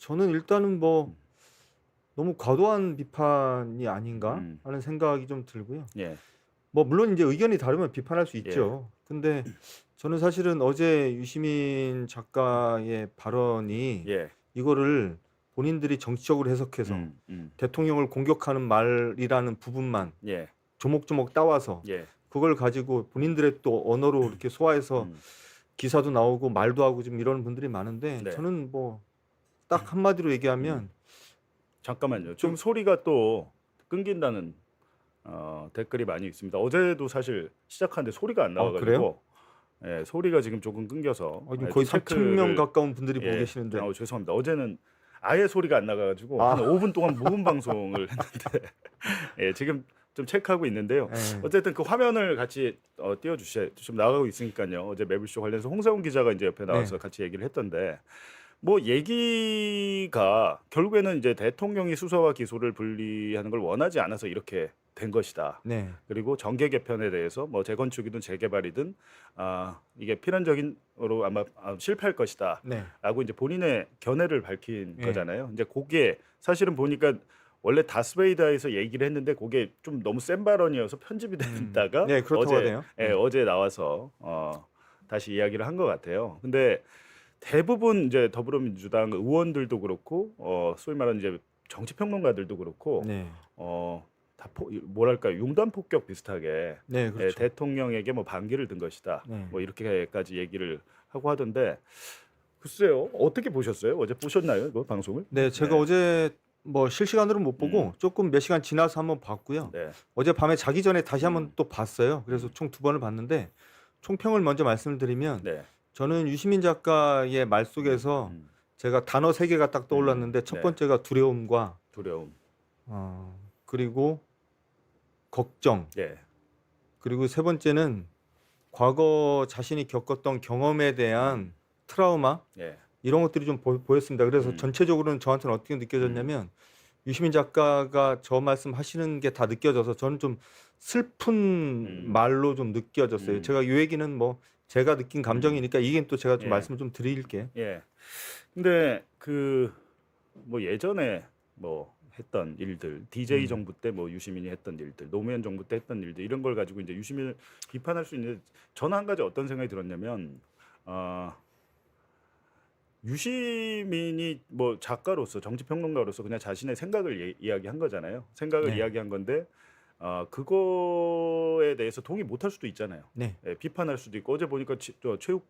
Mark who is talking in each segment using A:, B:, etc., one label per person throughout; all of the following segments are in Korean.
A: 저는 일단은 뭐 너무 과도한 비판이 아닌가
B: 음.
A: 하는 생각이 좀 들고요.
B: 예.
A: 뭐 물론 이제 의견이 다르면 비판할 수
B: 예.
A: 있죠. 근데 저는 사실은 어제 유시민 작가의 발언이
B: 예.
A: 이거를 본인들이 정치적으로 해석해서 대통령을 공격하는 말이라는 부분만
B: 예.
A: 조목조목 따와서
B: 예.
A: 그걸 가지고 본인들의 또 언어로 이렇게 소화해서 기사도 나오고 말도 하고 좀 이러는 분들이 많은데
B: 네.
A: 저는 뭐 딱 한마디로 얘기하면
B: 잠깐만요. 좀 소리가 또 끊긴다는 댓글이 많이 있습니다. 어제도 사실 시작하는데 소리가 안 나와
A: 그래요?
B: 가지고 예, 소리가 지금 조금 끊겨서
A: 지금
B: 예,
A: 거의
B: 좀
A: 3,000명
B: 체크를
A: 가까운 분들이 보고
B: 예.
A: 계시는데
B: 죄송합니다. 어제는 아예 소리가 안 나가 가지고 한 5분 동안 무음 방송을 했는데 예, 지금 좀 체크하고 있는데요.
A: 예.
B: 어쨌든 그 화면을 같이 띄워 주셔 좀 나가고 있으니까요. 어제 매블쇼 관련해서 홍사훈 기자가 이제 옆에 나와서
A: 네.
B: 같이 얘기를 했던데 뭐 얘기가 결국에는 이제 대통령이 수사와 기소를 분리하는 걸 원하지 않아서 이렇게 된 것이다.
A: 네.
B: 그리고 정계 개편에 대해서 뭐 재건축이든 재개발이든 이게 필연적인으로 아마 실패할 것이다.
A: 네.
B: 라고 이제 본인의 견해를 밝힌
A: 예.
B: 거잖아요. 이제 그게 사실은 보니까 원래 다스베이다에서 얘기를 했는데 그게 좀 너무 센 발언이어서 편집이 됐다가
A: 네, 그렇다고 하네요.
B: 어제 나와서 다시 이야기를 한 것 같아요. 근데 대부분 이제 더불어민주당 의원들도 그렇고 소위 말하는 이제 정치평론가들도 그렇고
A: 네.
B: 다 뭐랄까 융단 폭격 비슷하게
A: 네,
B: 예,
A: 그렇죠.
B: 대통령에게 뭐 반기를 든 것이다.
A: 네.
B: 뭐 이렇게까지 얘기를 하고 하던데 글쎄요. 어떻게 보셨어요? 어제 보셨나요? 이거 방송을?
A: 네, 제가
B: 네.
A: 어제 뭐 실시간으로 못 보고 조금 몇 시간 지나서 한번 봤고요.
B: 네.
A: 어제 밤에 자기 전에 다시 한번 또 봤어요. 그래서 총 2번을 봤는데 총평을 먼저 말씀을 드리면
B: 네.
A: 저는 유시민 작가의 말 속에서 제가 단어 3개가 딱 떠올랐는데 첫
B: 네.
A: 번째가 두려움과
B: 두려움.
A: 그리고 걱정,
B: 예.
A: 그리고 세 번째는 과거 자신이 겪었던 경험에 대한 트라우마
B: 예.
A: 이런 것들이 좀 보였습니다. 그래서 전체적으로는 저한테는 어떻게 느껴졌냐면 유시민 작가가 저 말씀하시는 게 다 느껴져서 저는 좀 슬픈 말로 좀 느껴졌어요. 제가 이 얘기는 뭐 제가 느낀 감정이니까 이게 또 제가 좀
B: 예.
A: 말씀을 좀 드릴게요.
B: 예. 근데 그 뭐 예전에 뭐 했던 일들, DJ 정부 때 뭐 유시민이 했던 일들, 노무현 정부 때 했던 일들 이런 걸 가지고 이제 유시민을 비판할 수 있는데 저는 한 가지 어떤 생각이 들었냐면 유시민이 뭐 작가로서 정치평론가로서 그냥 자신의 생각을 이야기한 거잖아요. 생각을
A: 네.
B: 이야기한 건데 그거에 대해서 동의 못할 수도 있잖아요.
A: 네.
B: 예, 비판할 수도 있고 어제 보니까 최욱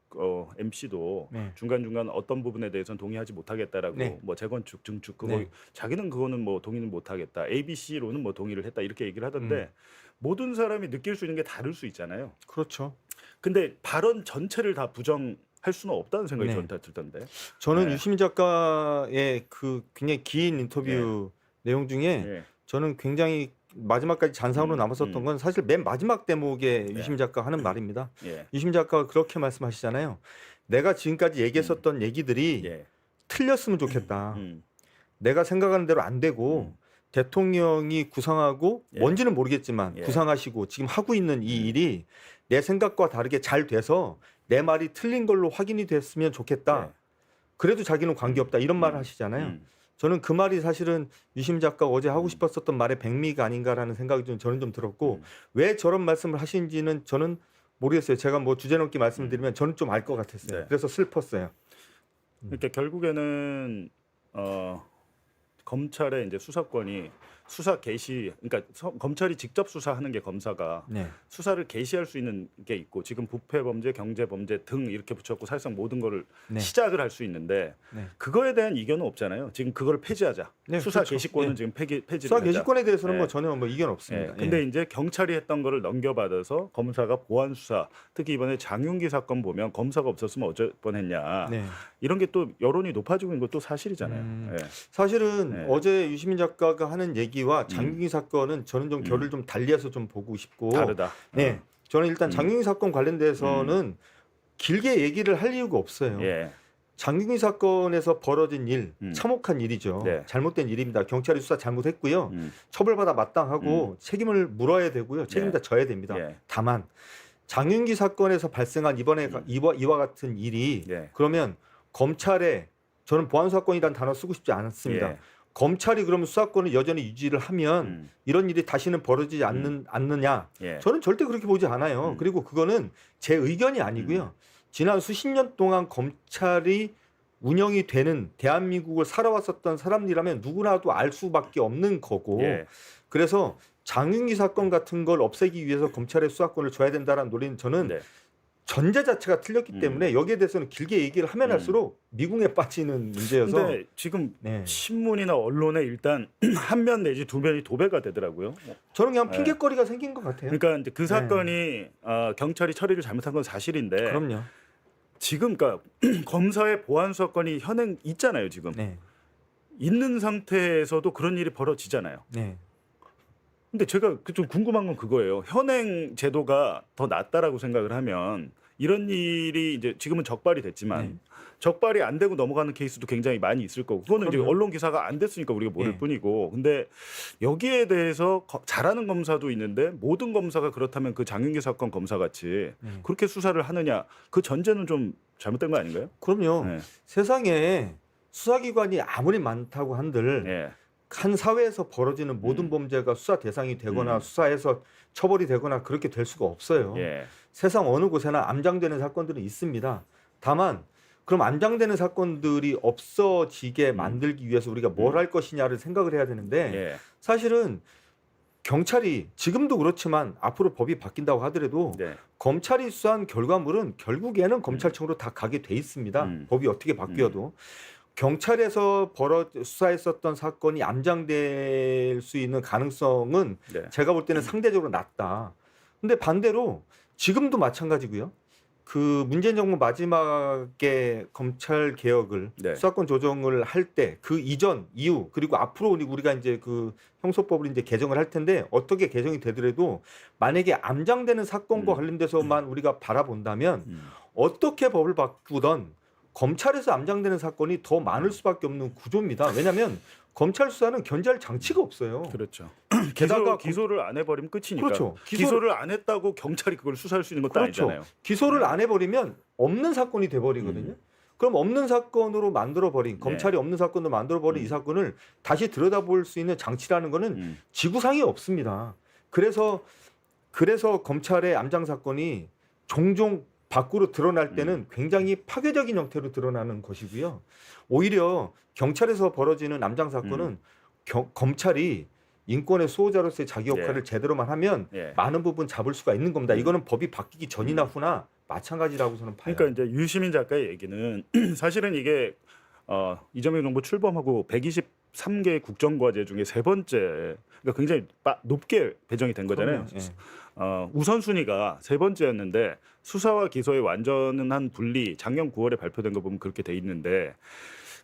B: MC도
A: 네.
B: 중간중간 어떤 부분에 대해서는 동의하지 못하겠다라고
A: 네.
B: 뭐 재건축 증축 그거
A: 네.
B: 자기는 그거는 뭐 동의는 못하겠다. ABC로는 뭐 동의를 했다 이렇게 얘기를 하던데 모든 사람이 느낄 수 있는 게 다를 수 있잖아요.
A: 그렇죠.
B: 근데 발언 전체를 다 부정할 수는 없다는 생각이
A: 네.
B: 저는 다 들던데.
A: 저는
B: 네.
A: 유시민 작가의 그 굉장히 긴 인터뷰 내용 중에
B: 예.
A: 저는 굉장히 마지막까지 잔상으로 남았었던 건 사실 맨 마지막 대목에 유시민 작가가 하는 말입니다.
B: 예.
A: 유시민 작가가 그렇게 말씀하시잖아요. 내가 지금까지 얘기했었던 얘기들이
B: 예.
A: 틀렸으면 좋겠다. 내가 생각하는 대로 안 되고 대통령이 구상하고
B: 예.
A: 뭔지는 모르겠지만
B: 예.
A: 구상하시고 지금 하고 있는 이 일이 내 생각과 다르게 잘 돼서 내 말이 틀린 걸로 확인이 됐으면 좋겠다.
B: 예.
A: 그래도 자기는 관계없다. 이런 말을 하시잖아요. 저는 그 말이 사실은 유시민 작가가 어제 하고 싶었었던 말의 백미가 아닌가라는 생각이 저는 좀 들었고 왜 저런 말씀을 하신지는 저는 모르겠어요. 제가 뭐 주제 넘게 말씀을 드리면 저는 좀 알 것 같았어요.
B: 네.
A: 그래서 슬펐어요.
B: 그러니까 결국에는 검찰의 이제 수사권이 수사 개시, 그러니까 검찰이 직접 수사하는 게 검사가
A: 네.
B: 수사를 개시할 수 있는 게 있고 지금 부패 범죄, 경제 범죄 등 이렇게 붙였고 사실상 모든 거를
A: 네.
B: 시작을 할 수 있는데
A: 네.
B: 그거에 대한 이견은 없잖아요. 지금 그거를 폐지하자.
A: 네,
B: 수사
A: 그렇죠.
B: 개시권은
A: 네.
B: 지금 폐지를
A: 수사
B: 하자.
A: 개시권에 대해서는
B: 네.
A: 뭐 전혀 뭐 이견 없습니다.
B: 근데 이제 경찰이 했던 거를 넘겨받아서 검사가 보완 수사, 특히 이번에 장윤기 사건 보면 검사가 없었으면 어쩔 뻔했냐.
A: 네.
B: 이런 게 또 여론이 높아지고 있는 것도 사실이잖아요. 예.
A: 사실은
B: 네.
A: 어제 유시민 작가가 하는 얘기와 장윤기 사건은 저는 좀 결을 좀 달리해서 좀 보고 싶고
B: 다르다.
A: 네. 저는 일단 장윤기 사건 관련돼서는 길게 얘기를 할 이유가 없어요.
B: 예.
A: 장윤기 사건에서 벌어진 일, 참혹한 일이죠.
B: 네.
A: 잘못된 일입니다. 경찰이 수사 잘못했고요. 처벌받아 마땅하고 책임을 물어야 되고요. 책임 다 져야 됩니다.
B: 예.
A: 다만 장윤기 사건에서 발생한 이와 같은 일이
B: 예.
A: 그러면 검찰의 저는 보안수사권이라는 단어 쓰고 싶지 않습니다.
B: 예.
A: 검찰이 그러면 수사권을 여전히 유지를 하면 이런 일이 다시는 벌어지지 않느냐?
B: 예.
A: 저는 절대 그렇게 보지 않아요. 그리고 그거는 제 의견이 아니고요. 지난 수십 년 동안 검찰이 운영이 되는 대한민국을 살아왔었던 사람들이라면 누구나도 알 수밖에 없는 거고
B: 예.
A: 그래서 장윤기 사건 같은 걸 없애기 위해서 검찰의 수사권을 줘야 된다는 논리는 저는
B: 네.
A: 전제 자체가 틀렸기 때문에 여기에 대해서는 길게 얘기를 하면 할수록 미궁에 빠지는 문제여서
B: 근데 지금
A: 네.
B: 신문이나 언론에 일단 한 면 내지 두 면이 도배가 되더라고요.
A: 저는 그냥
B: 네.
A: 핑계거리가 생긴 것 같아요.
B: 그러니까 이제 그 사건이 경찰이 처리를 잘못한 건 사실인데
A: 그럼요.
B: 지금 그러니까 검사의 보안 수사권이 현행 있잖아요. 지금
A: 네.
B: 있는 상태에서도 그런 일이 벌어지잖아요.
A: 네.
B: 근데 제가 좀 궁금한 건 그거예요. 현행 제도가 더 낫다라고 생각을 하면 이런 일이 이제 지금은 적발이 됐지만
A: 네.
B: 적발이 안 되고 넘어가는 케이스도 굉장히 많이 있을 거고 그거는 이제
A: 그럼요.
B: 언론 기사가 안 됐으니까 우리가 모를
A: 네.
B: 뿐이고 근데 여기에 대해서 잘하는 검사도 있는데 모든 검사가 그렇다면 그 장윤기 사건 검사 같이 그렇게 수사를 하느냐 그 전제는 좀 잘못된 거 아닌가요?
A: 그럼요.
B: 네.
A: 세상에 수사기관이 아무리 많다고 한들
B: 예.
A: 한 사회에서 벌어지는 모든 범죄가 수사 대상이 되거나 수사해서 처벌이 되거나 그렇게 될 수가 없어요.
B: 예.
A: 세상 어느 곳에나 암장되는 사건들은 있습니다. 다만 그럼 암장되는 사건들이 없어지게 만들기 위해서 우리가 뭘 할 것이냐를 생각을 해야 되는데
B: 예.
A: 사실은 경찰이 지금도 그렇지만 앞으로 법이 바뀐다고 하더라도
B: 네.
A: 검찰이 수사한 결과물은 결국에는 검찰청으로 다 가게 돼 있습니다. 법이 어떻게 바뀌어도. 경찰에서 수사했었던 사건이 암장될 수 있는 가능성은
B: 네.
A: 제가 볼 때는 상대적으로 낮다. 근데 반대로 지금도 마찬가지고요. 그 문재인 정부 마지막에 검찰 개혁을
B: 네.
A: 수사권 조정을 할 때 그 이전 이후 그리고 앞으로 우리가 이제 그 형소법을 이제 개정을 할 텐데 어떻게 개정이 되더라도 만약에 암장되는 사건과 관련돼서만 우리가 바라본다면 어떻게 법을 바꾸던 검찰에서 암장되는 사건이 더 많을 수밖에 없는 구조입니다. 왜냐하면 검찰 수사는 견제할 장치가 없어요.
B: 그렇죠.
A: 게다가
B: 기소를 안 해버리면 끝이니까.
A: 그렇죠.
B: 기소를 안 했다고 경찰이 그걸 수사할 수 있는 것도
A: 그렇죠.
B: 아니잖아요.
A: 기소를 안 해버리면 없는 사건이 돼버리거든요. 그럼 없는 사건으로 만들어버린 검찰이 없는 사건으로 만들어버린 이 사건을 다시 들여다볼 수 있는 장치라는 거는 지구상에 없습니다. 그래서 검찰의 암장 사건이 종종 밖으로 드러날 때는 굉장히 파괴적인 형태로 드러나는 것이고요. 오히려 경찰에서 벌어지는 암장 사건은 검찰이 인권의 수호자로서의 자기 역할을 제대로만 하면 많은 부분 잡을 수가 있는 겁니다. 이거는 법이 바뀌기 전이나 후나 마찬가지라고 저는 봐요.
B: 그러니까 이제 유시민 작가의 얘기는 사실은 이게 이재명 정부 출범하고 123개 국정과제 중에 세 번째, 그러니까 굉장히 높게 배정이 된 거잖아요. 우선순위가 세 번째였는데 수사와 기소의 완전한 분리 작년 9월에 발표된 거 보면 그렇게 돼 있는데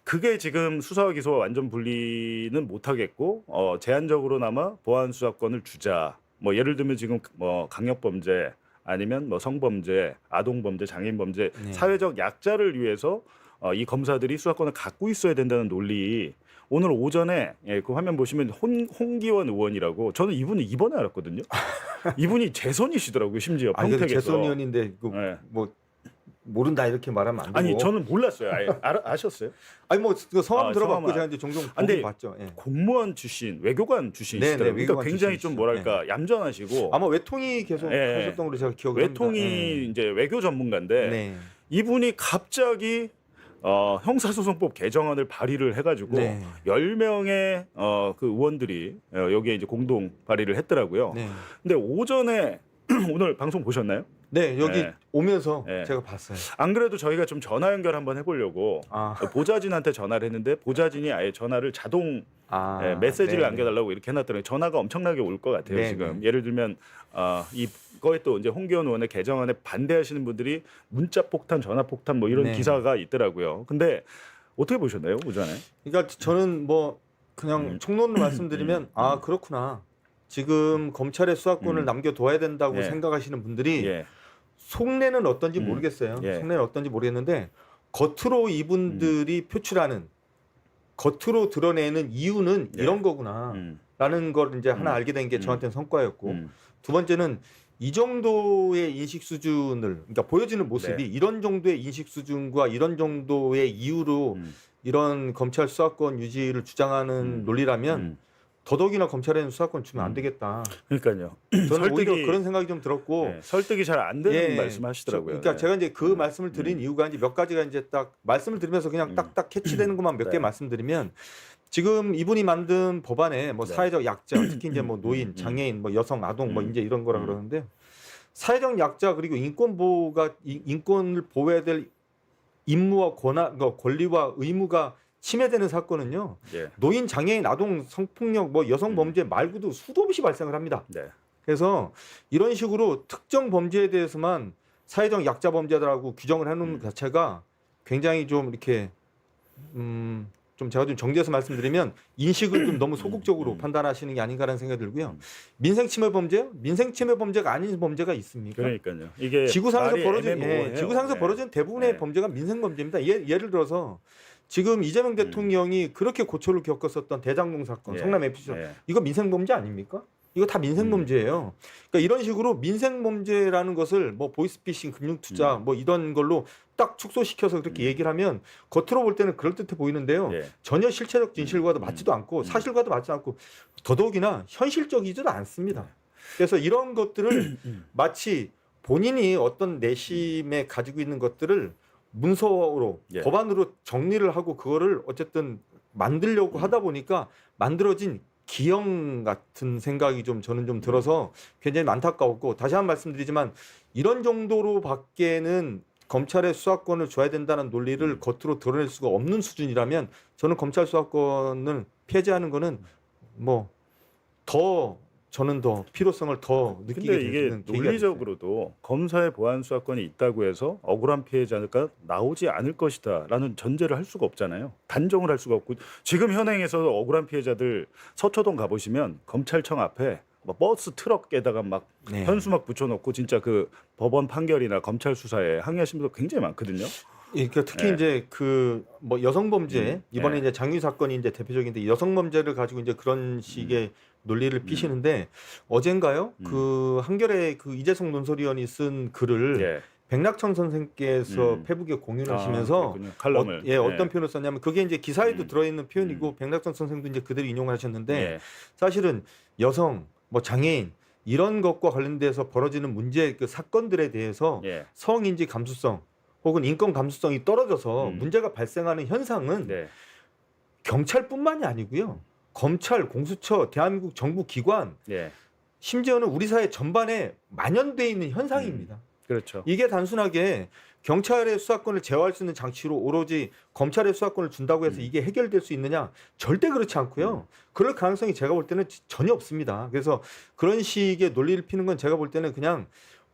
B: 그게 지금 수사와 기소와 완전 분리는 못하겠고 제한적으로나마 보안 수사권을 주자. 뭐 예를 들면 지금 뭐 강력범죄 아니면 뭐 성범죄, 아동범죄, 장애인범죄 사회적 약자를 위해서 이 검사들이 수사권을 갖고 있어야 된다는 논리. 오늘 오전에 그 화면 보시면 홍기원 의원이라고 저는 이분은 이번에 알았거든요. 이분이 재선이시더라고요. 심지어 평택에서.
A: 재선 의원인데 뭐 모른다 이렇게 말하면 안 되고.
B: 아니 저는 몰랐어요. 아예 아셨어요?
A: 아니 뭐 성함 들어봤고
B: 성함은
A: 제가 이제 종종 보긴 봤죠. 예.
B: 공무원 출신, 외교관 출신이시더라고요. 그러니까 굉장히 좀 뭐랄까 얌전하시고
A: 아마 외통이 계속 하셨던 걸로 제가 기억을
B: 외통이
A: 합니다.
B: 이제 외교 전문가인데 이분이 갑자기 형사소송법 개정안을 발의를 해가지고 10명의 그 의원들이 여기에 이제 공동 발의를 했더라고요. 근데 오전에 오늘 방송 보셨나요?
A: 네, 여기 오면서 제가 봤어요.
B: 안 그래도 저희가 좀 전화 연결 한번 해보려고 보좌진한테 전화를 했는데 보좌진이 아예 전화를 자동 메시지를 남겨달라고 이렇게 해놨더니 전화가 엄청나게 올 것 같아요. 지금 예를 들면 이거에 또 이제 홍기원 의원의 개정안에 반대하시는 분들이 문자 폭탄, 전화 폭탄 뭐 이런 기사가 있더라고요. 근데 어떻게 보셨나요, 오전에?
A: 그러니까 저는 뭐 그냥 총론을 말씀드리면 그렇구나. 지금 검찰의 수사권을 남겨둬야 된다고 생각하시는 분들이 속내는 어떤지 모르겠어요. 속내는 어떤지 모르겠는데 겉으로 이분들이 표출하는 겉으로 드러내는 이유는 이런 거구나라는 걸 이제 하나 알게 된 게 저한테는 성과였고 두 번째는 이 정도의 인식 수준을 그러니까 보여지는 모습이 이런 정도의 인식 수준과 이런 정도의 이유로 이런 검찰 수사권 유지를 주장하는 논리라면 더더욱이나 검찰에는 수사권 주면 안 되겠다.
B: 그러니까요.
A: 저는 오히려 그런 생각이 좀 들었고
B: 네, 설득이 잘 안 되는
A: 예,
B: 말씀하시더라고요.
A: 그러니까
B: 네.
A: 제가 이제 그 말씀을 드린 이유가 이제 몇 가지가 이제 딱 말씀을 드리면서 그냥 딱딱 캐치되는 것만 몇 개
B: 네.
A: 말씀드리면 지금 이분이 만든 법안에 뭐
B: 네.
A: 사회적 약자, 특히 이제 뭐 노인, 장애인, 뭐 여성, 아동 뭐 이제 이런 거라 그러는데 사회적 약자 그리고 인권 보호가 인권을 보호해야 될 임무와 권리와 의무가 침해되는 사건은요.
B: 예.
A: 노인, 장애인, 아동, 성폭력, 뭐 여성 범죄 말고도 수도 없이 발생을 합니다.
B: 네.
A: 그래서 이런 식으로 특정 범죄에 대해서만 사회적 약자 범죄다라고 규정을 해놓는 것 자체가 굉장히 좀 이렇게 좀 제가 좀 정리해서 말씀드리면 인식을 좀 너무 소극적으로 판단하시는 게 아닌가라는 생각이 들고요. 민생 침해 범죄요? 민생 침해 범죄가 아닌 범죄가 있습니까?
B: 그러니까요. 이게
A: 지구상에서
B: 말이
A: 벌어진
B: 애매모호해요.
A: 지구상에서
B: 네.
A: 벌어진 대부분의
B: 네.
A: 범죄가 민생 범죄입니다. 예를 들어서 지금 이재명 대통령이 그렇게 고초를 겪었었던 대장동 사건,
B: 예.
A: 성남 FC
B: 예.
A: 이거 민생 범죄 아닙니까? 이거 다 민생 범죄예요. 그러니까 이런 식으로 민생 범죄라는 것을 뭐 보이스피싱, 금융 투자 뭐 이런 걸로 딱 축소시켜서 그렇게 얘기를 하면 겉으로 볼 때는 그럴듯해 보이는데요.
B: 예.
A: 전혀 실체적 진실과도 맞지도 않고 사실과도 맞지 않고 더더욱이나 현실적이지도 않습니다. 그래서 이런 것들을 마치 본인이 어떤 내심에 가지고 있는 것들을 문서로
B: 예.
A: 법안으로 정리를 하고 그거를 어쨌든 만들려고 하다 보니까 만들어진 기형 같은 생각이 좀 저는 좀 들어서 굉장히 안타까웠고 다시 한 번 말씀드리지만 이런 정도로 밖에는 검찰의 수사권을 줘야 된다는 논리를 겉으로 드러낼 수가 없는 수준이라면 저는 검찰 수사권을 폐지하는 거는 뭐 더 저는 더 필요성을 더 느끼게
B: 근데 이게
A: 되는 계기가
B: 논리적으로도 검사의 보안 수사권이 있다고 해서 억울한 피해자가 나오지 않을 것이다라는 전제를 할 수가 없잖아요. 단정을 할 수가 없고 지금 현행에서 억울한 피해자들 서초동 가보시면 검찰청 앞에 뭐 버스 트럭에다가 막
A: 네.
B: 현수막 붙여놓고 진짜 그 법원 판결이나 검찰 수사에 항의하신 분들 굉장히 많거든요.
A: 예, 그러니까 특히
B: 네.
A: 이제 그 뭐 여성 범죄 이번에
B: 네.
A: 이제 장유 사건이 이제 대표적인데 여성 범죄를 가지고 이제 그런 식의 논리를 피시는데 어젠가요 그 한겨레 그 이재성 논설위원이 쓴 글을
B: 예.
A: 백낙천 선생께서 페북에 공유하시면서
B: 그렇군요. 칼럼을.
A: 어떤 표현을 썼냐면 그게 이제 기사에도 들어있는 표현이고 백낙천 선생도 이제 그대로 인용을 하셨는데
B: 예.
A: 사실은 여성 뭐 장애인 이런 것과 관련돼서 벌어지는 문제 그 사건들에 대해서
B: 예.
A: 성인지 감수성 혹은 인권 감수성이 떨어져서 문제가 발생하는 현상은
B: 네.
A: 경찰뿐만이 아니고요. 검찰, 공수처, 대한민국 정부 기관,
B: 예.
A: 심지어는 우리 사회 전반에 만연돼 있는 현상입니다.
B: 그렇죠.
A: 이게 단순하게 경찰의 수사권을 제어할 수 있는 장치로 오로지 검찰의 수사권을 준다고 해서 이게 해결될 수 있느냐? 절대 그렇지 않고요. 그럴 가능성이 제가 볼 때는 전혀 없습니다. 그래서 그런 식의 논리를 피는 건 제가 볼 때는 그냥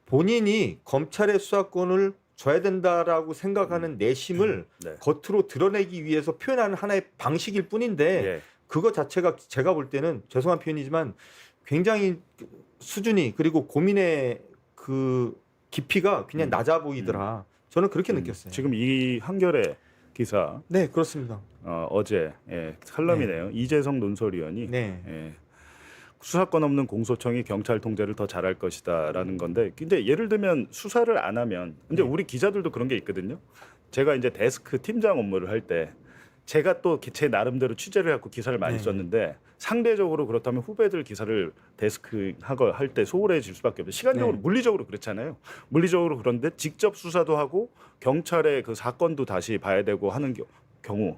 A: 본인이 검찰의 수사권을 줘야 된다라고 생각하는 내심을
B: 네.
A: 겉으로 드러내기 위해서 표현하는 하나의 방식일 뿐인데
B: 예.
A: 그거 자체가 제가 볼 때는 죄송한 표현이지만 굉장히 수준이 그리고 고민의 그 깊이가 그냥 낮아 보이더라. 저는 그렇게 느꼈어요.
B: 지금 이 한겨레 기사
A: 네, 그렇습니다.
B: 어제 칼럼이네요. 이재성 논설위원이
A: 네.
B: 수사권 없는 공소청이 경찰 통제를 더 잘할 것이다라는 건데, 근데 예를 들면 수사를 안 하면, 근데 우리 기자들도 그런 게 있거든요. 제가 이제 데스크 팀장 업무를 할 때 제가 또 제 나름대로 취재를 해갖고 기사를 많이 썼는데 상대적으로 그렇다면 후배들 기사를 데스크 하고 할 때 소홀해질 수밖에 없어요. 시간적으로 물리적으로 그렇잖아요. 물리적으로 그런데 직접 수사도 하고 경찰의 그 사건도 다시 봐야 되고 하는 경우.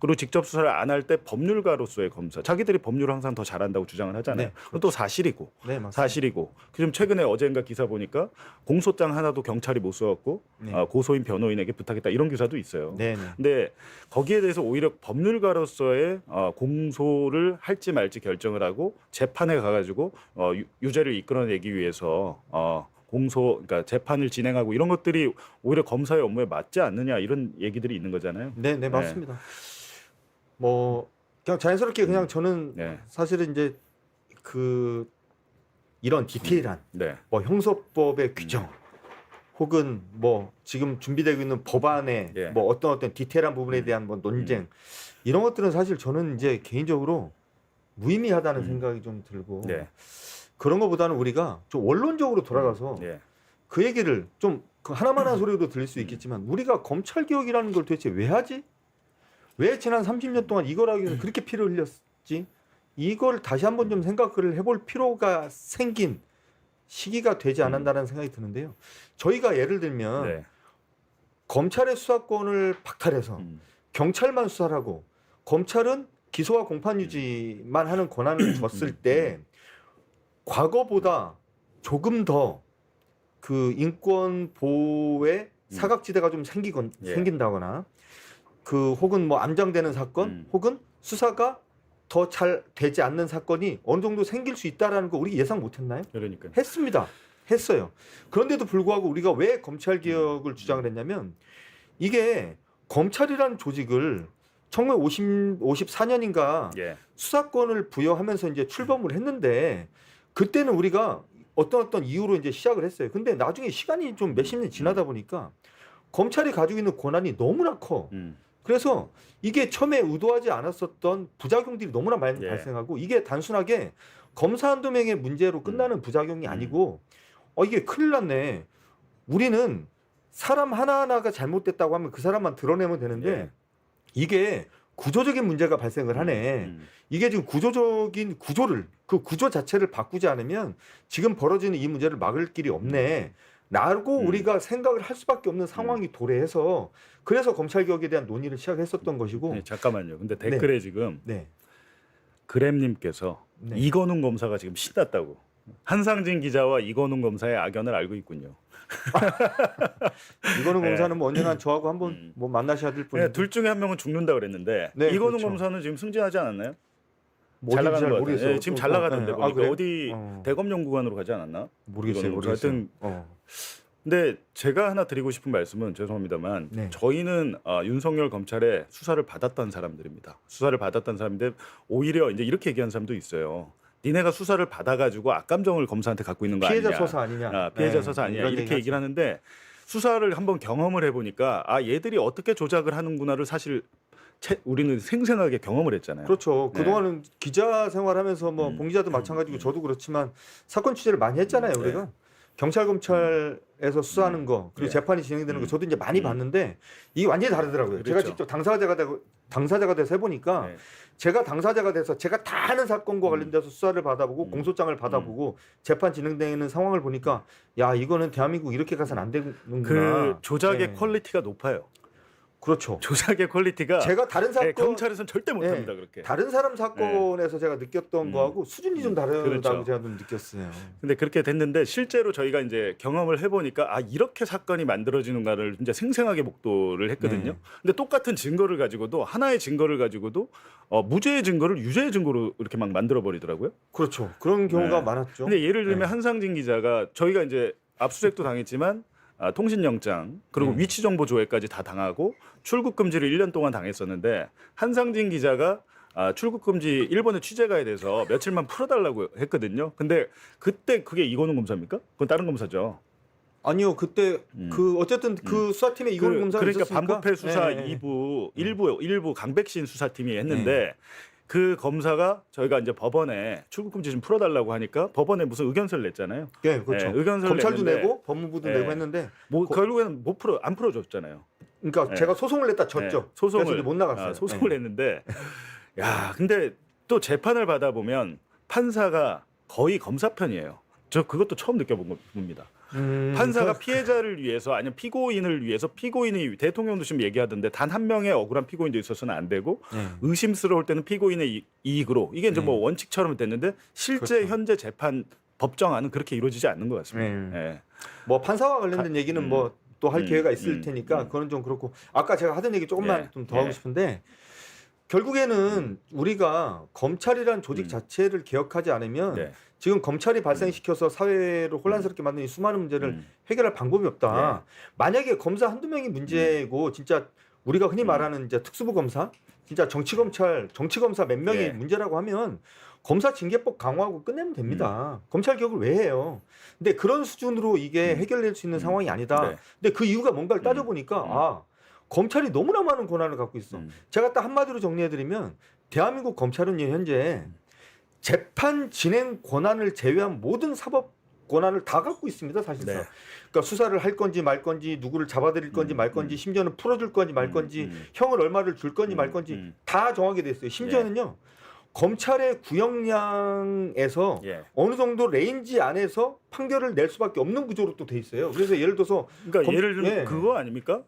B: 그리고 직접 수사를 안 할 때 법률가로서의 검사, 자기들이 법률을 항상 더 잘한다고 주장을 하잖아요.
A: 네,
B: 그건 또 사실이고,
A: 네, 맞습니다.
B: 사실이고. 지금 최근에 어젠가 기사 보니까 공소장 하나도 경찰이 못 써갖고 고소인 변호인에게 부탁했다 이런 기사도 있어요.
A: 네, 네.
B: 근데 거기에 대해서 오히려 법률가로서의 공소를 할지 말지 결정을 하고 재판에 가가지고 유죄를 이끌어내기 위해서 그러니까 재판을 진행하고 이런 것들이 오히려 검사의 업무에 맞지 않느냐 이런 얘기들이 있는 거잖아요.
A: 네, 네, 맞습니다. 뭐 그냥 자연스럽게 그냥 저는
B: 네.
A: 사실은 이제 그 이런 디테일한
B: 네.
A: 뭐 형소법의 규정 혹은 뭐 지금 준비되고 있는 법안의
B: 예.
A: 뭐 어떤 디테일한 부분에 대한 뭐 논쟁 이런 것들은 사실 저는 이제 개인적으로 무의미하다는 생각이 좀 들고
B: 네.
A: 그런 것보다는 우리가 좀 원론적으로 돌아가서
B: 네.
A: 그 얘기를 좀 그 하나만 한 소리로 들릴 수 있겠지만 우리가 검찰 개혁이라는 걸 도대체 왜 하지? 왜 지난 30년 동안 이걸 하기 위해서 그렇게 피를 흘렸지? 이걸 다시 한번 좀 생각을 해볼 필요가 생긴 시기가 되지 않았나라는 생각이 드는데요. 저희가 예를 들면
B: 네.
A: 검찰의 수사권을 박탈해서 경찰만 수사를 하고 검찰은 기소와 공판 유지만 하는 권한을 줬을 때 과거보다 조금 더 그 인권 보호의 사각지대가 좀
B: 예.
A: 생긴다거나 그 혹은 뭐 암장되는 사건 혹은 수사가 더 잘 되지 않는 사건이 어느 정도 생길 수 있다라는 거 우리 예상 못했나요?
B: 그러니까.
A: 했습니다. 했어요. 그런데도 불구하고 우리가 왜 검찰 개혁을 주장을 했냐면 이게 검찰이라는 조직을 1954년인가
B: 예.
A: 수사권을 부여하면서 이제 출범을 했는데 그때는 우리가 어떤 이유로 이제 시작을 했어요. 근데 나중에 시간이 좀 몇십 년 지나다 보니까 검찰이 가지고 있는 권한이 너무나 커. 그래서 이게 처음에 의도하지 않았었던 부작용들이 너무나 많이
B: 예.
A: 발생하고 이게 단순하게 검사 한두 명의 문제로 끝나는 부작용이 아니고 이게 큰일 났네. 우리는 사람 하나하나가 잘못됐다고 하면 그 사람만 드러내면 되는데
B: 예.
A: 이게 구조적인 문제가 발생을 하네. 이게 지금 구조적인 구조를 그 구조 자체를 바꾸지 않으면 지금 벌어지는 이 문제를 막을 길이 없네. 라고 우리가 생각을 할 수밖에 없는 상황이 도래해서 그래서 검찰 개혁에 대한 논의를 시작했었던 것이고.
B: 네, 잠깐만요. 근데 댓글에 지금
A: 네.
B: 그램님께서
A: 네.
B: 이건웅 검사가 지금 신났다고. 한상진 기자와 이건웅 검사의 악연을 알고 있군요.
A: 이건웅
B: 네.
A: 검사는 뭐 언젠가 저하고 한번 뭐 만나셔야 될 뿐인데.
B: 네, 둘 중에 한 명은 죽는다 그랬는데
A: 네,
B: 이건웅
A: 그렇죠.
B: 검사는 지금 승진하지 않았나요?
A: 뭐
B: 잘
A: 어딘지
B: 나가는 거
A: 모르겠어요.
B: 같아요. 네, 지금 잘 나가던데
A: 네.
B: 보니까
A: 그래요?
B: 어디 대검연구관으로 가지 않았나?
A: 모르겠어요.
B: 이건웅 검사.
A: 모르겠어요.
B: 하여튼 근데 제가 하나 드리고 싶은 말씀은 죄송합니다만
A: 네.
B: 저희는 윤석열 검찰의 수사를 받았던 사람들입니다. 수사를 받았던 사람인데 오히려 이제 이렇게 얘기하는 사람도 있어요. 니네가 수사를 받아가지고 악감정을 검사한테 갖고 있는 거
A: 피해자
B: 아니냐?
A: 서사 아니냐?
B: 피해자
A: 네,
B: 서사 아니냐?
A: 이런
B: 이렇게 얘기를 하는데 수사를 한번 경험을 해보니까 얘들이 어떻게 조작을 하는구나를 사실 우리는 생생하게 경험을 했잖아요.
A: 그렇죠.
B: 네.
A: 그동안은 기자 생활하면서 뭐 봉 기자도 마찬가지고 저도 그렇지만 사건 취재를 많이 했잖아요. 우리가 경찰 검찰에서 수사하는 거 그리고
B: 예.
A: 재판이 진행되는 거 저도 이제 많이 봤는데 이게 완전히 다르더라고요. 제가
B: 그렇죠.
A: 직접 당사자가 돼서 해보니까
B: 네.
A: 제가 당사자가 돼서 제가 다 하는 사건과 관련돼서 수사를 받아보고 공소장을 받아보고 재판 진행되는 상황을 보니까 야 이거는 대한민국 이렇게 가서는 안 되는구나.
B: 그 조작의
A: 네.
B: 퀄리티가 높아요.
A: 그렇죠.
B: 조작의 퀄리티가
A: 제가 다른 사건
B: 경찰에서는 절대 못합니다. 그렇게.
A: 다른 사람 사건에서 제가 느꼈던 거하고 수준이 좀 다르다고
B: 그렇죠.
A: 제가 좀 느꼈어요.
B: 근데 그렇게 됐는데 실제로 저희가 이제 경험을 해보니까 이렇게 사건이 만들어지는가를 이제 생생하게 목도를 했거든요.
A: 네.
B: 근데 똑같은 증거를 가지고도 하나의 증거를 가지고도 무죄의 증거를 유죄의 증거로 이렇게 막 만들어 버리더라고요.
A: 그렇죠. 그런 경우가
B: 네.
A: 많았죠.
B: 근데 예를 들면
A: 네.
B: 한상진 기자가 저희가 이제 압수수색도 당했지만 통신영장 그리고 위치정보 조회까지 다 당하고 출국 금지를 1년 동안 당했었는데 한상진 기자가 출국 금지 일본에 취재 가야 돼서 며칠만 풀어달라고 했거든요. 근데 그때 그게 이건웅 검사입니까? 그건 다른 검사죠.
A: 아니요, 그때 그 어쨌든 그 수사팀에 이건웅 검사가
B: 그러니까
A: 있었으니까.
B: 반부패 수사
A: 네.
B: 2부 일부 강백신 수사팀이 했는데 그 검사가 저희가 이제 법원에 출국 금지 좀 풀어달라고 하니까 법원에 무슨 의견서를 냈잖아요.
A: 네, 그렇죠.
B: 의견서를
A: 검찰도
B: 냈는데,
A: 내고 법무부도 내고 했는데
B: 결국에는 안 풀어줬잖아요.
A: 그러니까 제가 소송을 냈다 졌죠.
B: 소송을
A: 그래서 이제 못 나갔어요.
B: 소송을 냈는데 야 근데 또 재판을 받아 보면 판사가 거의 검사 편이에요. 저 그것도 처음 느껴본 겁니다. 판사가 피해자를 위해서 아니면 피고인을 위해서 피고인이 대통령도 지금 얘기하던데 단 한 명의 억울한 피고인도 있어서는 안 되고 의심스러울 때는 피고인의 이익으로 이게 이제 뭐 원칙처럼 됐는데 실제
A: 그렇죠.
B: 현재 재판 법정안은 그렇게 이루어지지 않는 것 같습니다. 예.
A: 뭐 판사와 관련된 얘기는 뭐 또 할 기회가 있을 테니까 그건 좀 그렇고 아까 제가 하던 얘기 조금만 좀 더 하고 싶은데 결국에는 우리가 검찰이란 조직 자체를 개혁하지 않으면 지금 검찰이 발생시켜서 사회를 혼란스럽게 만든 이 수많은 문제를 해결할 방법이 없다. 만약에 검사 한두 명이 문제고 진짜 우리가 흔히 말하는 이제 특수부 검사, 진짜 정치 검사 몇 명이 문제라고 하면 검사 징계법 강화하고 끝내면 됩니다. 검찰 개혁을 왜 해요? 근데 그런 수준으로 이게 해결될 수 있는 상황이 아니다. 근데 그 이유가 뭔가를 따져보니까 검찰이 너무나 많은 권한을 갖고 있어. 제가 딱 한마디로 정리해드리면 대한민국 검찰은 현재 재판 진행 권한을 제외한 모든 사법 권한을 다 갖고 있습니다, 사실상.
B: 네.
A: 그러니까 수사를 할 건지 말 건지, 누구를 잡아들일 건지 말 건지, 심지어는 풀어줄 건지 말 건지, 형을 얼마를 줄 건지 말 건지 다 정하게 됐어요. 심지어는요. 검찰의 구형량에서
B: 예.
A: 어느 정도 레인지 안에서 판결을 낼 수밖에 없는 구조로 또 돼 있어요. 그래서 예를 들어서
B: 그러니까 예를 들면
A: 예.
B: 그거 아닙니까?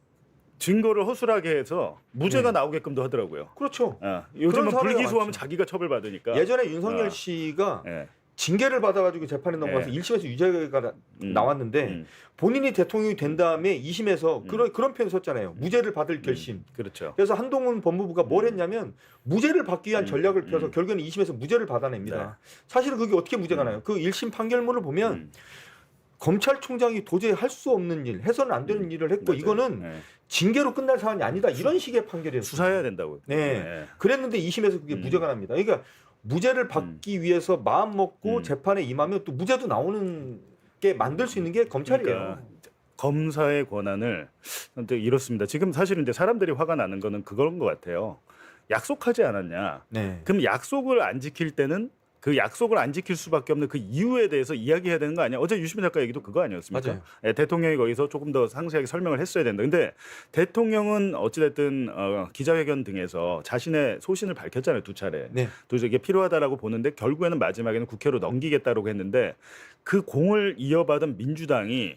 B: 증거를 허술하게 해서 무죄가 나오게끔도 하더라고요.
A: 그렇죠.
B: 요즘은
A: 그런 사례가
B: 불기소하면
A: 많죠.
B: 자기가 처벌받으니까.
A: 예전에 윤석열 씨가
B: 예.
A: 징계를 받아가지고 재판에 넘어가서 1심에서 유죄가 나왔는데 본인이 대통령이 된 다음에 2심에서 그런 표현 썼잖아요. 무죄를 받을 결심.
B: 그렇죠.
A: 그래서 한동훈 법무부가 뭘 했냐면 무죄를 받기 위한 전략을 펴서 결국에는 2심에서 무죄를 받아냅니다.
B: 네.
A: 사실은 그게 어떻게 무죄가 나요? 그 1심 판결문을 보면 검찰총장이 도저히 할 수 없는 일, 해서는 안 되는 일을 했고
B: 맞아요.
A: 이거는
B: 네.
A: 징계로 끝날 사안이 아니다. 이런 식의 판결이었어요.
B: 수사해야 된다고.
A: 네. 그랬는데 2심에서 그게 무죄가 납니다. 그러니까 무죄를 받기 위해서 마음 먹고 재판에 임하면 또 무죄도 나오는 게 만들 수 있는 게 검찰이에요.
B: 그러니까 검사의 권한을 근데 이렇습니다. 지금 사실은 이제 사람들이 화가 나는 거는 그런 것 같아요. 약속하지 않았냐.
A: 네.
B: 그럼 약속을 안 지킬 때는 그 약속을 안 지킬 수밖에 없는 그 이유에 대해서 이야기해야 되는 거 아니야? 어제 유시민 작가 얘기도 그거 아니었습니까?
A: 맞아요.
B: 예, 대통령이 거기서 조금 더 상세하게 설명을 했어야 된다. 근데 대통령은 어찌됐든 기자회견 등에서 자신의 소신을 밝혔잖아요. 2차례.
A: 네.
B: 도저히 이게 필요하다라고 보는데 결국에는 마지막에는 국회로 넘기겠다고 했는데 그 공을 이어받은 민주당이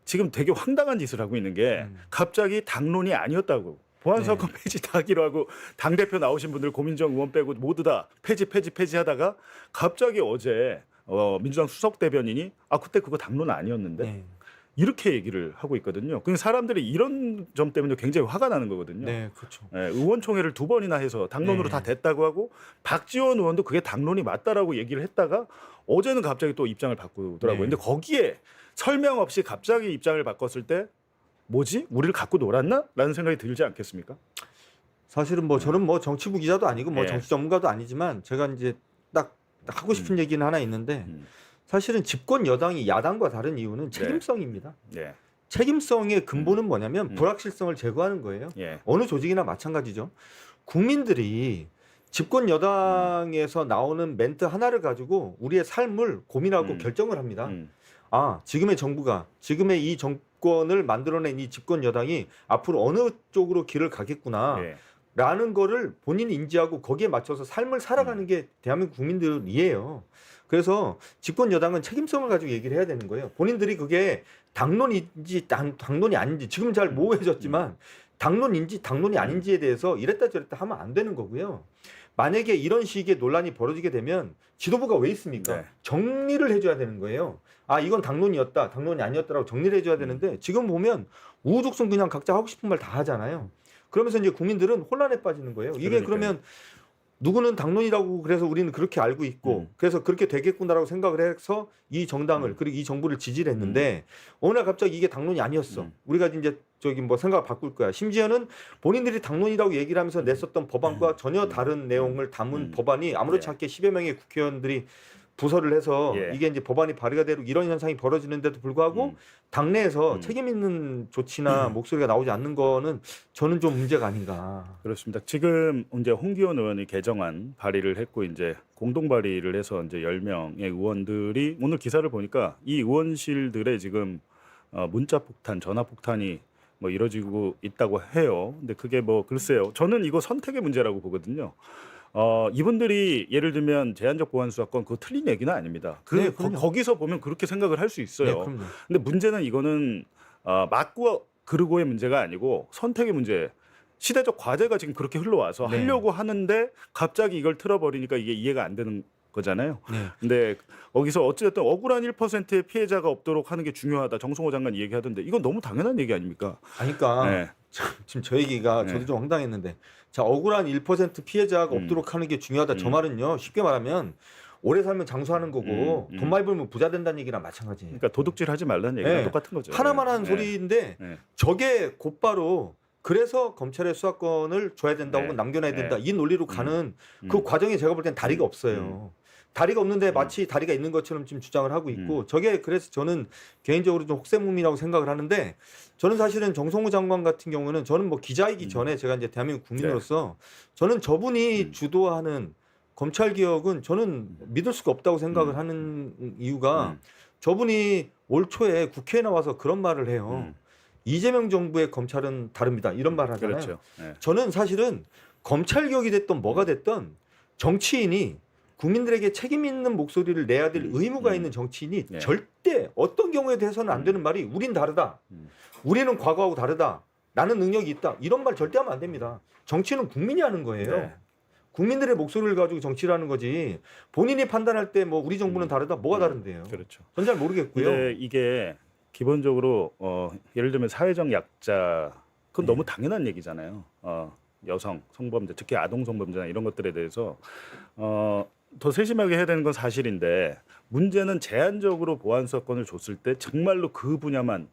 B: 지금 되게 황당한 짓을 하고 있는 게 갑자기 당론이 아니었다고. 보안사건 폐지하기로 하고 당대표 나오신 분들 고민정 의원 빼고 모두 다 폐지하다가 갑자기 어제 민주당 수석 대변인이 그때 그거 당론 아니었는데
A: 네.
B: 이렇게 얘기를 하고 있거든요. 그러니까 사람들이 이런 점 때문에 굉장히 화가 나는 거거든요.
A: 네, 그렇죠.
B: 예, 의원총회를 2번이나 해서 당론으로 다 됐다고 하고 박지원 의원도 그게 당론이 맞다라고 얘기를 했다가 어제는 갑자기 또 입장을 바꾸더라고요. 근데 거기에 설명 없이 갑자기 입장을 바꿨을 때 뭐지? 우리를 갖고 놀았나? 라는 생각이 들지 않겠습니까?
A: 사실은 뭐 저는 뭐 정치부 기자도 아니고 뭐 정치 전문가도 아니지만 제가 이제 딱 하고 싶은 얘기는 하나 있는데 사실은 집권 여당이 야당과 다른 이유는 책임성입니다.
B: 네.
A: 책임성의 근본은 뭐냐면 불확실성을 제거하는 거예요.
B: 예.
A: 어느 조직이나 마찬가지죠. 국민들이 집권 여당에서 나오는 멘트 하나를 가지고 우리의 삶을 고민하고 결정을 합니다. 지금의 정부가 지금의 이 정권을 만들어낸 이 집권 여당이 앞으로 어느 쪽으로 길을 가겠구나 라는 거를 본인이 인지하고 거기에 맞춰서 삶을 살아가는 게 대한민국 국민들이에요. 그래서 집권 여당은 책임성을 가지고 얘기를 해야 되는 거예요. 본인들이 그게 당론인지 당론이 아닌지 지금은 잘 모호해졌지만 당론인지 당론이 아닌지에 대해서 이랬다 저랬다 하면 안 되는 거고요. 만약에 이런 식의 논란이 벌어지게 되면 지도부가 왜 있습니까? 정리를 해줘야 되는 거예요. 이건 당론이었다, 당론이 아니었다라고 정리를 해줘야 되는데 지금 보면 우후죽순 그냥 각자 하고 싶은 말 다 하잖아요. 그러면서 이제 국민들은 혼란에 빠지는 거예요. 이게 그러면 누구는 당론이라고 그래서 우리는 그렇게 알고 있고 그래서 그렇게 되겠구나라고 생각을 해서 이 정당을 그리고 이 정부를 지지를 했는데 어느 날 갑자기 이게 당론이 아니었어. 우리가 이제 뭐 생각을 바꿀 거야. 심지어는 본인들이 당론이라고 얘기를 하면서 냈었던 법안과 전혀 다른 내용을 담은 법안이 아무렇지 않게 10여 명의 국회의원들이 부서를 해서 이게 이제 법안이 발의가 되고 이런 현상이 벌어지는데도 불구하고 당내에서 책임 있는 조치나 목소리가 나오지 않는 거는 저는 좀 문제가 아닌가.
B: 그렇습니다. 지금 이제 홍기원 의원이 개정안 발의를 했고 이제 공동 발의를 해서 이제 10명의 의원들이 오늘 기사를 보니까 이 의원실들에 지금 문자 폭탄, 전화 폭탄이 뭐 이뤄지고 있다고 해요. 근데 그게 뭐 글쎄요. 저는 이거 선택의 문제라고 보거든요. 이분들이 예를 들면 제한적 보안 수사권 그거 틀린 얘기는 아닙니다. 거기서 보면 그렇게 생각을 할 수 있어요. 근데 문제는 이거는 맞고 그르고의 문제가 아니고 선택의 문제. 시대적 과제가 지금 그렇게 흘러와서 하려고 하는데 갑자기 이걸 틀어버리니까 이게 이해가 안 되는 거잖아요. 근데 거기서 어찌됐든 억울한 1%의 피해자가 없도록 하는 게 중요하다. 정성호 장관 얘기하던데 이건 너무 당연한 얘기 아닙니까?
A: 그러니까 지금 저 얘기가 저도 좀 황당했는데 자 억울한 1% 피해자가 없도록 하는 게 중요하다. 저 말은요 쉽게 말하면 오래 살면 장수하는 거고 돈 많이 벌면 부자 된다는 얘기랑 마찬가지예요.
B: 그러니까 도둑질 하지 말라는 얘기랑 똑같은 거죠.
A: 하나만 하는 소리인데 저게 곧바로 그래서 검찰의 수사권을 줘야 된다 혹은 남겨놔야 된다 이 논리로 가는 그 과정에 제가 볼 땐 다리가 없어요. 다리가 없는데 마치 다리가 있는 것처럼 지금 주장을 하고 있고 저게 그래서 저는 개인적으로 좀 혹세무민이라고 생각을 하는데 저는 사실은 정성호 장관 같은 경우는 저는 뭐 기자이기 전에 제가 이제 대한민국 국민으로서 저는 저분이 주도하는 검찰 개혁은 저는 믿을 수가 없다고 생각을 하는 이유가 저분이 올 초에 국회에 나와서 그런 말을 해요. 이재명 정부의 검찰은 다릅니다. 이런 말을 하잖아요.
B: 그렇죠. 예.
A: 저는 사실은 검찰 개혁이 됐던 뭐가 됐던 정치인이 국민들에게 책임 있는 목소리를 내야 될 의무가 있는 정치인이
B: 네.
A: 절대 어떤 경우에 대해서는 안 되는 말이 우린 다르다. 우리는 과거하고 다르다. 나는 능력이 있다. 이런 말 절대 하면 안 됩니다. 정치는 국민이 하는 거예요.
B: 네.
A: 국민들의 목소리를 가지고 정치를 하는 거지. 본인이 판단할 때 뭐 우리 정부는 다르다. 뭐가 다른데요?
B: 그렇죠.
A: 전 잘 모르겠고요.
B: 근데 이게 기본적으로 예를 들면 사회적 약자 그건 너무 당연한 얘기잖아요. 여성 성범죄 특히 아동 성범죄나 이런 것들에 대해서 더 세심하게 해야 되는 건 사실인데 문제는 제한적으로 보안 수사권을 줬을 때 정말로 그 분야만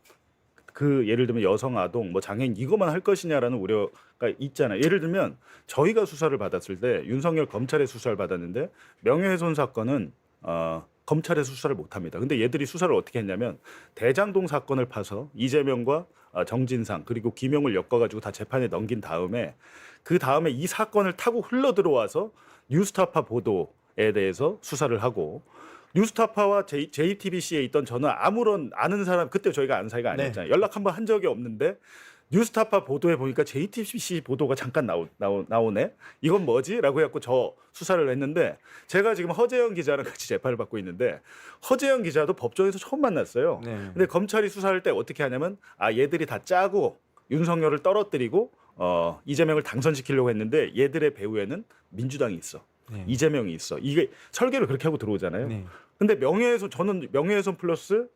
B: 그 예를 들면 여성 아동 뭐 장애인 이것만 할 것이냐라는 우려가 있잖아요. 예를 들면 저희가 수사를 받았을 때 윤석열 검찰의 수사를 받았는데 명예훼손 사건은 검찰의 수사를 못합니다. 근데 얘들이 수사를 어떻게 했냐면 대장동 사건을 파서 이재명과 정진상 그리고 김용을 엮어가지고 다 재판에 넘긴 다음에 그 다음에 이 사건을 타고 흘러 들어와서 뉴스타파 보도에 대해서 수사를 하고 뉴스타파와 JTBC에 있던 저는 아무런 아는 사람 그때 저희가 아는 사이가 아니었잖아요. 연락 한번 한 적이 없는데 뉴스타파 보도에 보니까 JTBC 보도가 잠깐 나오네. 이건 뭐지? 라고 해갖고 저 수사를 했는데 제가 지금 허재영 기자랑 같이 재판을 받고 있는데 허재영 기자도 법정에서 처음 만났어요.
A: 네.
B: 근데 검찰이 수사할 때 어떻게 하냐면 얘들이 다 짜고 윤석열을 떨어뜨리고 이재명을 당선시키려고 했는데 얘들의 배후에는 민주당이 있어.
A: 네.
B: 이재명이 있어. 이게 설계를 그렇게 하고 들어오잖아요.
A: 네.
B: 근데 저는 명예훼손 플러스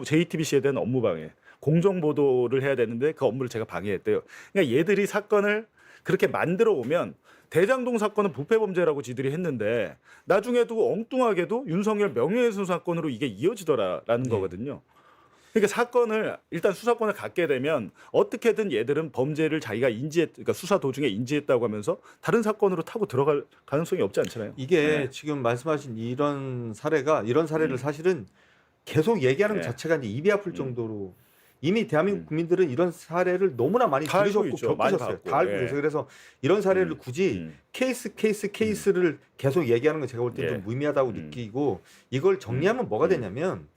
B: JTBC에 대한 업무 방해. 공정 보도를 해야 되는데 그 업무를 제가 방해했대요. 그러니까 얘들이 사건을 그렇게 만들어 오면 대장동 사건은 부패 범죄라고 지들이 했는데 나중에도 엉뚱하게도 윤석열 명예훼손 사건으로 이게 이어지더라라는 거거든요. 그러니까 사건을 일단 수사권을 갖게 되면 어떻게든 얘들은 범죄를 자기가 그러니까 수사 도중에 인지했다고 하면서 다른 사건으로 타고 들어갈 가능성이 없지 않잖아요.
A: 이게 지금 말씀하신 이런 사례를 사실은 계속 얘기하는 것 자체가 이제 입이 아플 정도로 이미 대한민국 국민들은 이런 사례를 너무나 많이
B: 다 알고
A: 들으셨고
B: 있죠. 많이
A: 겪으셨어요.
B: 봤고.
A: 다 알고 계세요. 그래서 이런 사례를 굳이 케이스를 계속 얘기하는 건 제가 볼 때 좀 무의미하다고 느끼고 이걸 정리하면 뭐가 되냐면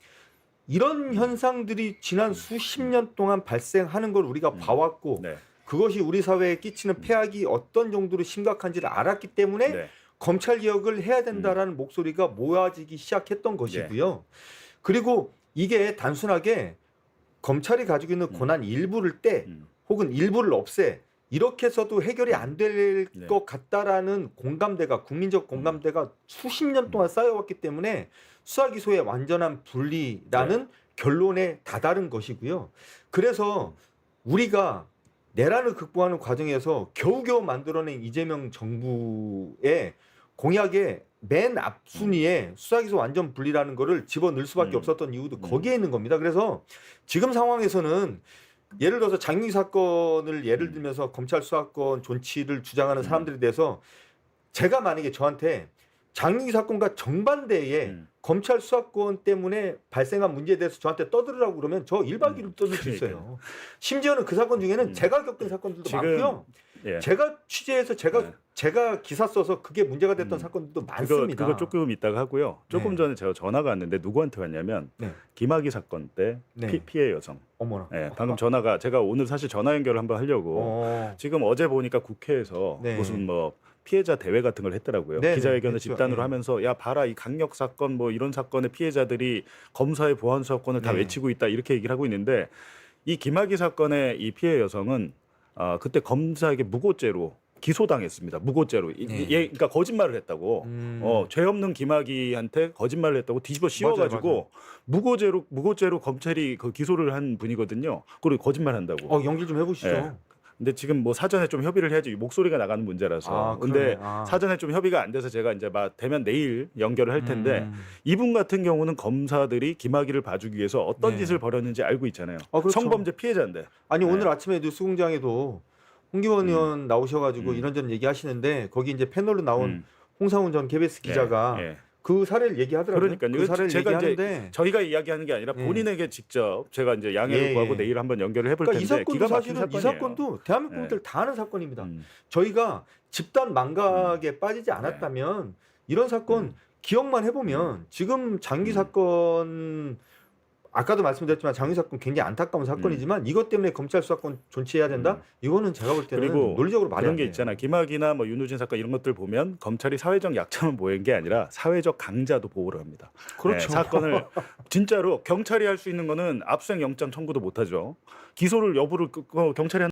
A: 이런 현상들이 지난 수십 년 동안 발생하는 걸 우리가 봐왔고
B: 네.
A: 그것이 우리 사회에 끼치는 폐악이 어떤 정도로 심각한지를 알았기 때문에
B: 네.
A: 검찰 개혁을 해야 된다라는 목소리가 모아지기 시작했던 것이고요. 그리고 이게 단순하게 검찰이 가지고 있는 권한 일부를 떼 혹은 일부를 없애 이렇게 해서도 해결이 안 될 것 같다라는 공감대가 국민적 공감대가 수십 년 동안 쌓여왔기 때문에 수사기소의 완전한 분리라는 결론에 다다른 것이고요. 그래서 우리가 내란을 극복하는 과정에서 겨우겨우 만들어낸 이재명 정부의 공약의 맨 앞순위에 수사기소 완전 분리라는 거를 집어넣을 수밖에 없었던 이유도 거기에 있는 겁니다. 그래서 지금 상황에서는 예를 들어서 장유기 사건을 예를 들면서 검찰 수사권 존치를 주장하는 사람들에 대해서 제가 만약에 저한테 장유기 사건과 정반대의 검찰 수사권 때문에 발생한 문제에 대해서 저한테 떠들으라고 그러면 저 1박 2일 떠들 수 있어요. 심지어는 그 사건 중에는 제가 겪은 사건들도 많고요. 제가 취재해서 제가 기사 써서 그게 문제가 됐던 사건들도 많습니다.
B: 그거 조금 있다가 하고요. 조금 전에 제가 전화가 왔는데 누구한테 왔냐면 김학의 사건 때 피해 여성.
A: 어머나.
B: 방금 전화가 제가 오늘 사실 전화 연결을 한번 하려고 지금 어제 보니까 국회에서 무슨 뭐 피해자 대회 같은 걸 했더라고요. 기자회견을 집단으로 하면서 야 봐라 이 강력 사건 뭐 이런 사건의 피해자들이 검사의 보안 수사권을 다 외치고 있다 이렇게 얘기를 하고 있는데 이 김학의 사건의 이 피해 여성은 그때 검사에게 무고죄로 기소당했습니다. 무고죄로. 그러니까 거짓말을 했다고. 죄 없는 김학의한테 거짓말을 했다고 뒤집어 씌워가지고 무고죄로 검찰이 그 기소를 한 분이거든요. 그리고 거짓말한다고.
A: 연기 좀 해보시죠.
B: 근데 지금 뭐 사전에 좀 협의를 해야지 목소리가 나가는 문제라서. 근데 사전에 좀 협의가 안 돼서 제가 이제 막 되면 내일 연결을 할 텐데 이분 같은 경우는 검사들이 김학의를 봐주기 위해서 어떤 짓을 벌였는지 알고 있잖아요.
A: 그렇죠.
B: 성범죄 피해자인데.
A: 아니 오늘 아침에 뉴스공장에도 홍기범 의원 나오셔가지고 이런저런 얘기하시는데 거기 이제 패널로 나온 홍상훈 전 KBS 기자가 그 사례를 얘기하더라고요.
B: 그러니까
A: 그 사례를
B: 제가
A: 얘기하는데
B: 이제 저희가 이야기하는 게 아니라 본인에게 직접 제가 이제 양해를 구하고 내일 한번 연결을 해볼
A: 그러니까
B: 텐데
A: 이 사건도 사실은 이 사건도 대한민국 국민들 다 아는 사건입니다. 저희가 집단 망각에 빠지지 않았다면 이런 사건 기억만 해보면 지금 장기 사건 아까도 말씀드렸지만 장기 사건 굉장히 안타까운 사건이지만 이것 때문에 검찰 수사권 존치해야 된다? 이거는 제가 볼 때는
B: 그리고
A: 논리적으로 말이
B: 그런
A: 안
B: 게
A: 돼요.
B: 있잖아. 김학이나 뭐 윤우진 사건 이런 것들 보면 검찰이 사회적 약자만 보이는 게 아니라 사회적 강자도 보호를 합니다.
A: 그렇죠.
B: 네, 사건을 진짜로 경찰이 할 수 있는 거는 압수수색 영장 청구도 못 하죠. 기소를 여부를 경찰이